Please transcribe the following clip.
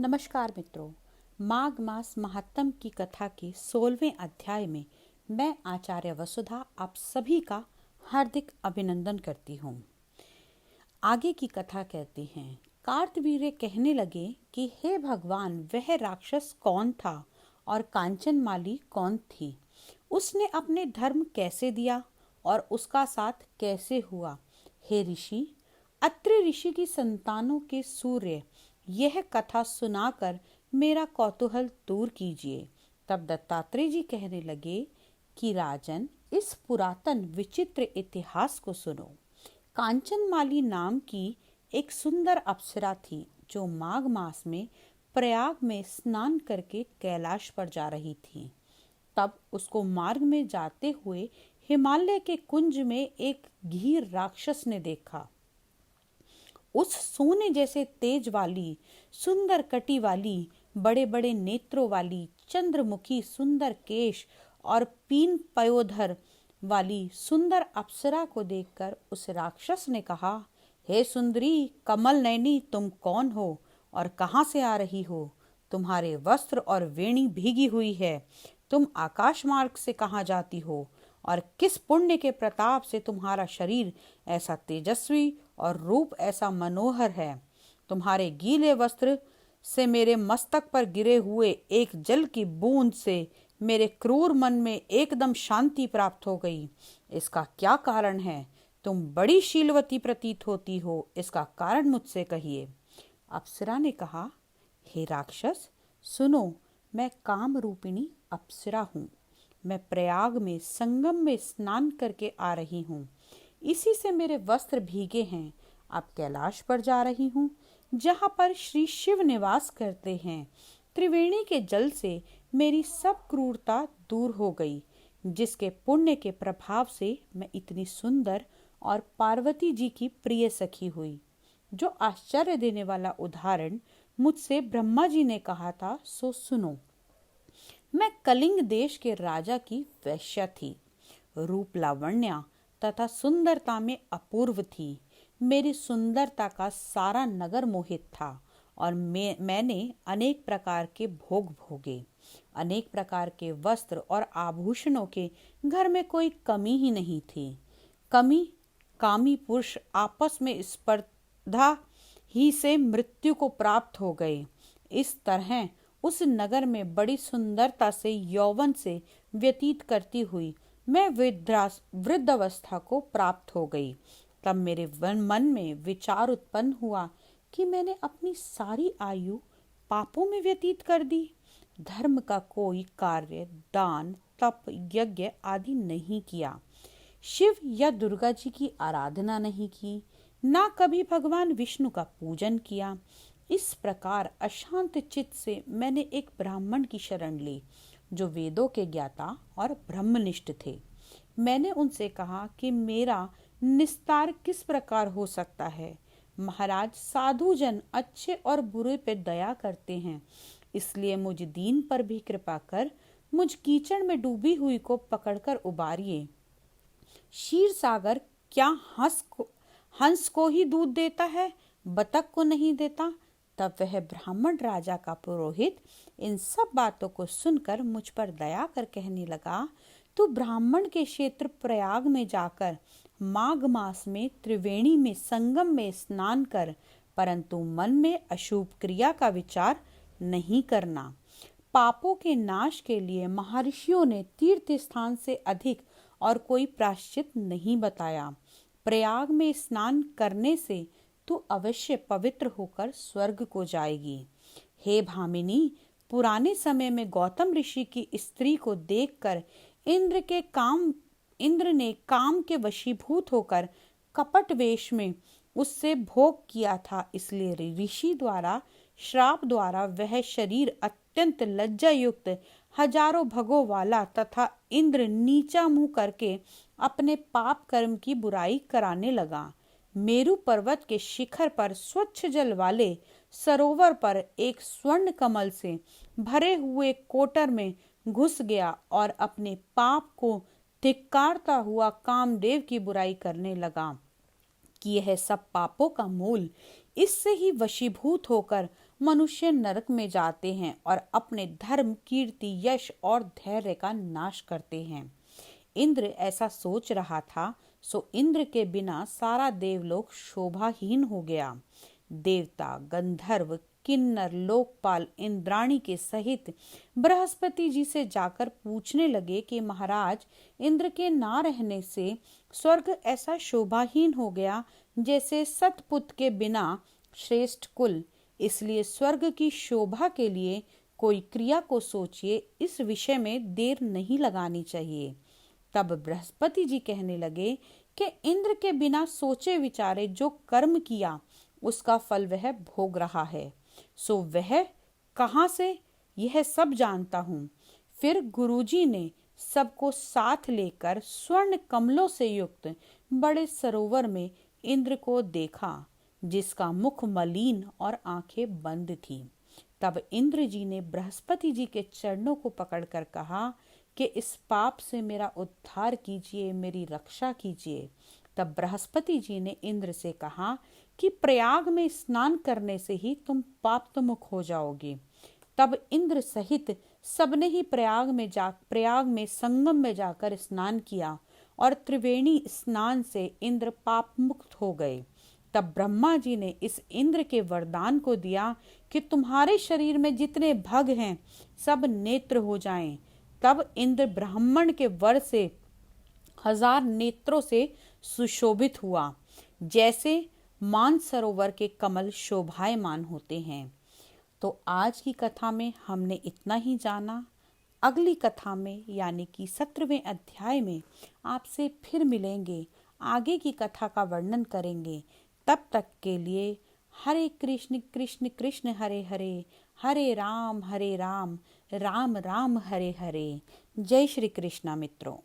नमस्कार मित्रों, माघ मास महात्म की कथा के 16वें अध्याय में मैं आचार्य वसुधा आप सभी का हार्दिक अभिनंदन करती हूँ। आगे की कथा कहती हैं, कार्तवीर्य कहने लगे कि हे भगवान, वह राक्षस कौन था और कांचनमाली कौन थी? उसने अपने धर्म कैसे दिया और उसका साथ कैसे हुआ? हे ऋषि, अत्रि ऋषि की संतानों के सूर्य, यह कथा सुनाकर मेरा कौतूहल दूर कीजिए। तब दत्तात्रेय जी कहने लगे कि राजन, इस पुरातन विचित्र इतिहास को सुनो। कांचनमाली नाम की एक सुंदर अप्सरा थी जो माघ मास में प्रयाग में स्नान करके कैलाश पर जा रही थी। तब उसको मार्ग में जाते हुए हिमालय के कुंज में एक घीर राक्षस ने देखा। उस सोने जैसे तेज वाली, सुंदर कटी वाली, बड़े बड़े नेत्रों वाली, चंद्रमुखी सुंदर केश और पीन पयोधर वाली सुंदर अप्सरा को देखकर उस राक्षस ने कहा, हे सुंदरी कमल नयनी, तुम कौन हो और कहाँ से आ रही हो? तुम्हारे वस्त्र और वेणी भीगी हुई है। तुम आकाश मार्ग से कहाँ जाती हो और किस पुण्य के प्रताप से तुम्हारा शरीर ऐसा तेजस्वी और रूप ऐसा मनोहर है? तुम्हारे गीले वस्त्र से मेरे मस्तक पर गिरे हुए एक जल की बूंद से मेरे क्रूर मन में एकदम शांति प्राप्त हो गई। इसका क्या कारण है? तुम बड़ी शीलवती प्रतीत होती हो, इसका कारण मुझसे कहिए। अप्सरा ने कहा, हे राक्षस, सुनो, मैं काम रूपिणी अप्सरा हूँ। मैं प्रयाग में संगम में स्नान करके आ रही हूँ। इसी से मेरे वस्त्र भीगे हैं। अब कैलाश पर जा रही हूँ, जहाँ पर श्री शिव निवास करते हैं। त्रिवेणी के जल से मेरी सब क्रूरता दूर हो गई, जिसके पुण्य के प्रभाव से मैं इतनी सुंदर और पार्वती जी की प्रिय सखी हुई। जो आश्चर्य देने वाला उदाहरण मुझसे ब्रह्मा जी ने कहा था, सो सुनो। मैं कलिंग देश के राजा की वैश्या थी। रूप लावण्य तथा सुंदरता में अपूर्व थी। मेरी सुंदरता का सारा नगर मोहित था और मैंने अनेक प्रकार के भोग भोगे। अनेक प्रकार के वस्त्र और आभूषणों के घर में कोई कमी ही नहीं थी। कामी पुरुष आपस में स्पर्धा ही से मृत्यु को प्राप्त हो गए। इस तरह उस नगर में बड़ी सुंदरता से यौवन से व्यतीत करती हुई मैं वृद्धावस्था को प्राप्त हो गई। तब मेरे मन में विचार उत्पन्न हुआ कि मैंने अपनी सारी आयु पापों में व्यतीत कर दी। धर्म का कोई कार्य, दान, तप, यज्ञ आदि नहीं किया। शिव या दुर्गा जी की आराधना नहीं की, ना कभी भगवान विष्णु का पूजन किया। इस प्रकार अशांत चित्त से मैंने एक ब्राह्मण की शरण ली, जो वेदों के ज्ञाता और ब्रह्मनिष्ठ थे। मैंने उनसे कहा कि मेरा निस्तार किस प्रकार हो सकता है। महाराज, साधु जन अच्छे और बुरे पे दया करते हैं, इसलिए मुझ दीन पर भी कृपा कर मुझ कीचड़ में डूबी हुई को पकड़कर उबारिए। क्षीर सागर क्या हंस को ही दूध देता है, बतख को नहीं देता? तब वह ब्राह्मण राजा का पुरोहित इन सब बातों को सुनकर मुझ पर दया कर कहने लगा, तू ब्राह्मण के क्षेत्र प्रयाग में जाकर माघ मास में त्रिवेणी में संगम में स्नान कर, परंतु मन में अशुभ क्रिया का विचार नहीं करना। पापों के नाश के लिए महर्षियों ने तीर्थ स्थान से अधिक और कोई प्रायश्चित नहीं बताया। प्रयाग में स्नान करने से तू अवश्य पवित्र होकर स्वर्ग को जाएगी। हे भामिनी, पुराने समय में गौतम ऋषि की स्त्री को देखकर इंद्र ने काम के वशीभूत होकर कपट वेश में उससे भोग किया था। इसलिए ऋषि द्वारा श्राप द्वारा वह शरीर अत्यंत लज्जा युक्त, हजारों भगों वाला तथा इंद्र नीचा मुंह करके अपने पाप कर्म की बुराई कराने लगा। मेरु पर्वत के शिखर पर स्वच्छ जल वाले सरोवर पर एक स्वर्ण कमल से भरे हुए कोटर में घुस गया और अपने पाप को धिक्कारता हुआ कामदेव की बुराई करने लगा कि यह सब पापों का मूल इससे ही वशीभूत होकर मनुष्य नरक में जाते हैं और अपने धर्म, कीर्ति, यश और धैर्य का नाश करते हैं। इंद्र ऐसा सोच रहा था, सो इंद्र के बिना सारा देवलोक शोभाहीन हो गया। देवता, गंधर्व, किन्नर, लोकपाल, इंद्राणी के सहित बृहस्पति जी से जाकर पूछने लगे कि महाराज, इंद्र के ना रहने से स्वर्ग ऐसा शोभाहीन हो गया जैसे सतपुत्र के बिना श्रेष्ठ कुल। इसलिए स्वर्ग की शोभा के लिए कोई क्रिया को सोचिए, इस विषय में देर नहीं लगानी चाहिए। तब बृहस्पति जी कहने लगे कि इंद्र के बिना सोचे विचारे जो कर्म किया उसका फल वह भोग रहा है, सो वह कहाँ से, यह सब जानता हूँ। फिर गुरुजी ने सबको साथ लेकर स्वर्ण कमलों से युक्त बड़े सरोवर में इंद्र को देखा, जिसका मुख मलिन और आंखें बंद थी। तब इंद्र जी ने बृहस्पति जी के चरणों को पकड़कर कहा कि इस पाप से मेरा उद्धार कीजिए, मेरी रक्षा कीजिए। तब बृहस्पति जी ने इंद्र से कहा कि प्रयाग में स्नान करने से ही तुम पाप मुक्त हो जाओगे। तब इंद्र सहित सबने ही प्रयाग में संगम में जाकर स्नान किया और त्रिवेणी स्नान से इंद्र पाप मुक्त हो गए। तब ब्रह्मा जी ने इस इंद्र के वरदान को दिया कि तुम्हारे शरीर में जितने भग हैं सब नेत्र हो जाएं। तब इंद्र ब्राह्मण के वर से 1000 नेत्रों से सुशोभित हुआ, जैसे मानसरोवर के कमल शोभायमान होते हैं। तो आज की कथा में हमने इतना ही जाना। अगली कथा में यानी कि 17वें अध्याय में आपसे फिर मिलेंगे, आगे की कथा का वर्णन करेंगे। तब तक के लिए हरे कृष्ण कृष्ण कृष्ण हरे हरे, हरे राम राम राम हरे हरे। जय श्री कृष्णा मित्रों।